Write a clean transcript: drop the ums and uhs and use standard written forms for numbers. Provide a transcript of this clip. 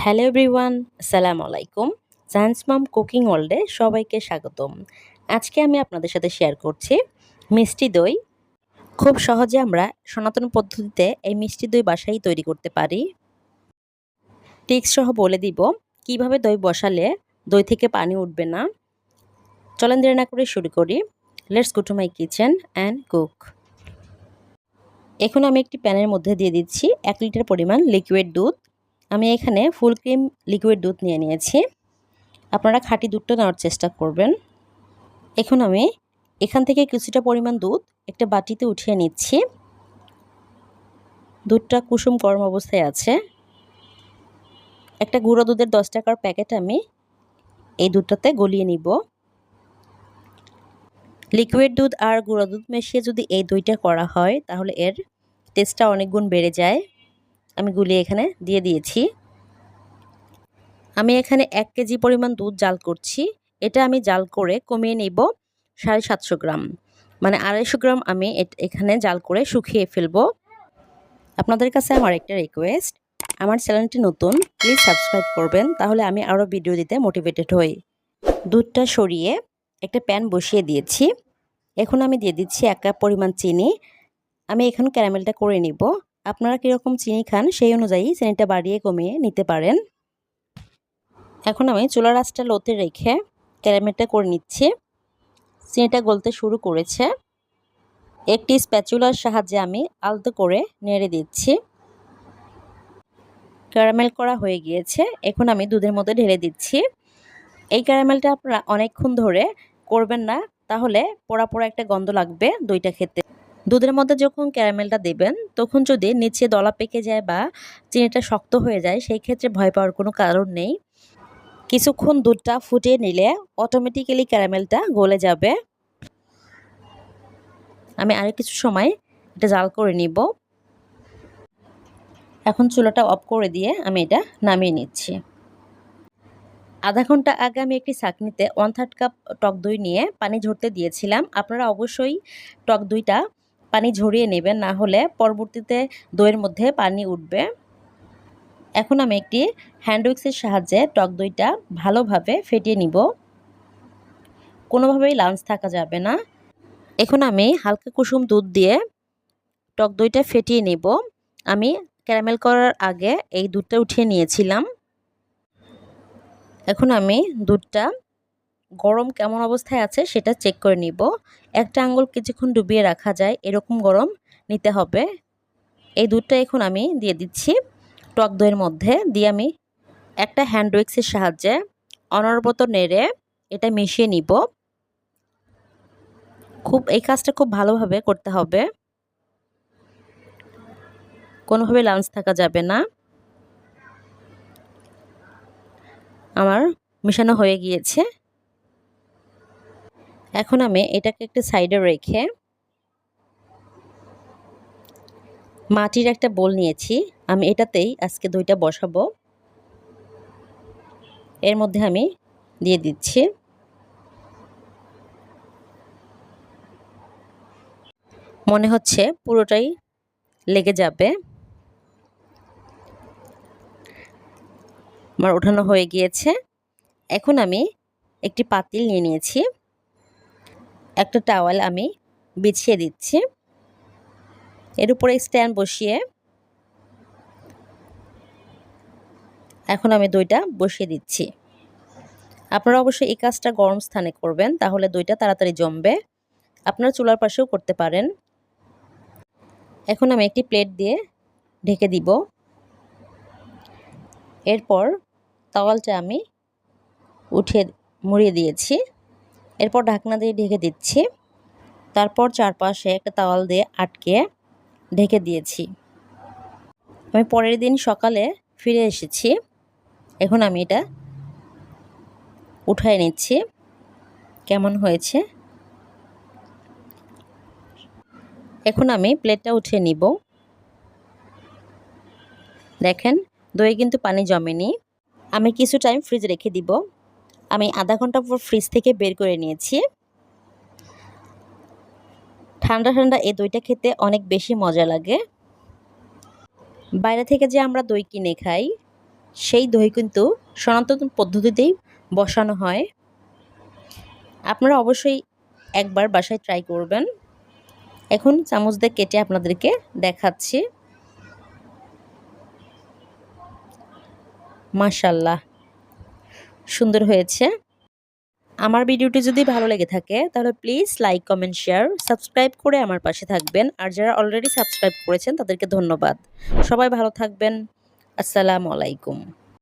Hello everyone, আসসালামু আলাইকুম। জাহানস মাম cooking ওয়ার্ল্ডে সবাইকে স্বাগতম। আজকে আমি আপনাদের সাথে শেয়ার করছি মিষ্টি দই। খুব সহজে আমরা সনাতন পদ্ধতিতে এই মিষ্টি দই বাসায় তৈরি করতে পারি। টিক্স সহ বলে দিব কিভাবে দই বসালে দই থেকে পানি উঠবে না। চলেন দেরি না করে শুরু করি। Let's go to my kitchen and cook. এখন আমি একটি প্যানের মধ্যে দিয়ে দিচ্ছি 1 লিটার পরিমাণ লিকুইড দুধ। আমি এখানে ফুল ক্রিম লিকুইড দুধ নিয়ে নিয়েছি। আপনারা খাঁটি দুধটা নেওয়ার চেষ্টা করবেন। এখন আমি এখান থেকে কিছুটা পরিমাণ দুধ একটা বাটিতে উঠিয়ে নিচ্ছি। দুধটা কুসুম গরম অবস্থায় আছে। একটা গুঁড়ো দুধের 10 টাকার প্যাকেট আমি এই দুধটাতে গলিয়ে নিব। লিকুইড দুধ আর গুঁড়ো দুধ মিশিয়ে যদি এই দইটা করা হয় তাহলে এর টেস্টটা অনেক গুণ বেড়ে যায়। আমি গুলিয়ে এখানে দিয়ে দিয়েছি। আমি এখানে 1 কেজি পরিমাণ দুধ জাল করছি। এটা আমি জাল করে কমিয়ে নিব 750 গ্রাম, মানে 250 গ্রাম আমি এখানে জাল করে শুকিয়ে ফেলবো। আপনাদের কাছে আমার একটা রিকোয়েস্ট, আমার চ্যানেলটি নতুন, প্লিজ সাবস্ক্রাইব করবেন, তাহলে আমি আরও ভিডিও দিতে মোটিভেটেড হই। দুধটা সরিয়ে একটা প্যান বসিয়ে দিয়েছি। এখন আমি দিয়ে দিচ্ছি 1 কাপ পরিমাণ চিনি। আমি এখন ক্যারামেলটা করে নিব। আপনারা কীরকম চিনি খান সেই অনুযায়ী চিনিটা বাড়িয়ে কমিয়ে নিতে পারেন। এখন আমি চুলার আঁচটা লোতে রেখে ক্যারামেলটা করে নিচ্ছি। চিনিটা গলতে শুরু করেছে। একটি স্প্যাচুলার সাহায্যে আমি আলতো করে নেড়ে দিচ্ছি। ক্যারামেল করা হয়ে গিয়েছে। এখন আমি দুধের মধ্যে ঢেলে দিচ্ছি। এই ক্যারামেলটা আপনারা অনেকক্ষণ ধরে করবেন না, তাহলে পোড়া পোড়া একটা গন্ধ লাগবে দইটা খেতে। দুধের মধ্যে যখন ক্যারামেলটা দেবেন তখন যদি নিচে দলা পেকে যায় বা চিনিটা শক্ত হয়ে যায়, সেই ক্ষেত্রে ভয় পাওয়ার কোনো কারণ নেই। কিছুক্ষণ দুধটা ফুটিয়ে নিলে অটোমেটিক্যালি ক্যারামেলটা গলে যাবে। আমি আরও কিছু সময় এটা জাল করে নিব। এখন চুলাটা অফ করে দিয়ে আমি এটা নামিয়ে নিচ্ছি। আধা ঘন্টা আগে আমি একটি ছাঁকনিতে 1/3 কাপ টক দই নিয়ে পানি ঝরতে দিয়েছিলাম। আপনারা অবশ্যই টক দইটা পানি ঝরিয়ে নেবেন, না হলে পরবর্তীতে দইয়ের মধ্যে পানি উঠবে। এখন আমি একটি হ্যান্ড উইক্সের সাহায্যে টক দইটা ভালোভাবে ফেটিয়ে নিব। কোনোভাবেই লাঞ্চ থাকা যাবে না। এখন আমি হালকা কুসুম দুধ দিয়ে টক দইটা ফেটিয়ে নেব। আমি ক্যারামেল করার আগে এই দুধটা উঠিয়ে নিয়েছিলাম। এখন আমি দুধটা গরম কেমন অবস্থায় আছে সেটা চেক করে নিব। একটা আঙ্গুল কিছুক্ষণ ডুবিয়ে রাখা যায় এরকম গরম নিতে হবে। এই দুধটা এখন আমি দিয়ে দিচ্ছি টক দইয়ের মধ্যে। দিয়ে আমি একটা হ্যান্ড উইক্সের সাহায্যে অনবরত নেড়ে এটা মিশিয়ে নিব। এই কাজটা খুব ভালোভাবে করতে হবে, কোনোভাবে লাঞ্চ থাকা যাবে না। আমার মেশানো হয়ে গিয়েছে। এখন আমি এটাকে একটা সাইডে রেখে মাটির একটা বোল নিয়েছি। আমি এটাতেই আজকে দইটা বসাবো। এর মধ্যে আমি দিয়ে দিচ্ছি। মনে হচ্ছে পুরোটাই লেগে যাবে। আমার ওঠানো হয়ে গিয়েছে। এখন আমি একটি পাতিল নিয়ে নিয়েছি। একটা টাওয়াল আমি বিছিয়ে দিচ্ছি। এর উপরে স্ট্যান্ড বসিয়ে এখন আমি দইটা বসিয়ে দিচ্ছি। আপনারা অবশ্যই এই কাজটা গরম স্থানে করবেন, তাহলে দইটা তাড়াতাড়ি জমবে। আপনারা চুলার পাশেও করতে পারেন। এখন আমি একটি প্লেট দিয়ে ঢেকে দিব। এরপর তাওয়ালটা আমি মুড়িয়ে দিয়েছি। এরপর ঢাকনা দিয়ে ঢেকে দিচ্ছি। তারপর চারপাশে একটা তাওয়াল দিয়ে আটকে ঢেকে দিয়েছি। আমি পরের দিন সকালে ফিরে এসেছি। এখন আমি এটা উঠায় নিচ্ছি। কেমন হয়েছে এখন আমি প্লেটটা উঠিয়ে নিব। দেখেন দই কিন্তু পানি জমেনি। আমি কিছু টাইম ফ্রিজে রেখে দিব। আমি আধা ঘন্টা পর ফ্রিজ থেকে বের করে নিয়েছি। ঠান্ডা ঠান্ডা এই দইটা খেতে অনেক বেশি মজা লাগে। বাইরে থেকে যে আমরা দই কিনে খাই সেই দই কিন্তু সনাতন পদ্ধতিতেই বসানো হয়। আপনারা অবশ্যই একবার বাসায় ট্রাই করবেন। এখন চামচ দিয়ে কেটে আপনাদেরকে দেখাচ্ছি। মাশাআল্লাহ, সুন্দর হয়েছে। আমার ভিডিওটি যদি ভালো লেগে থাকে তাহলে please like, comment, share, subscribe করে আমার পাশে থাকবেন। আর যারা অলরেডি সাবস্ক্রাইব করেছেন তাদেরকে ধন্যবাদ। সবাই ভালো থাকবেন। আসসালামু আলাইকুম।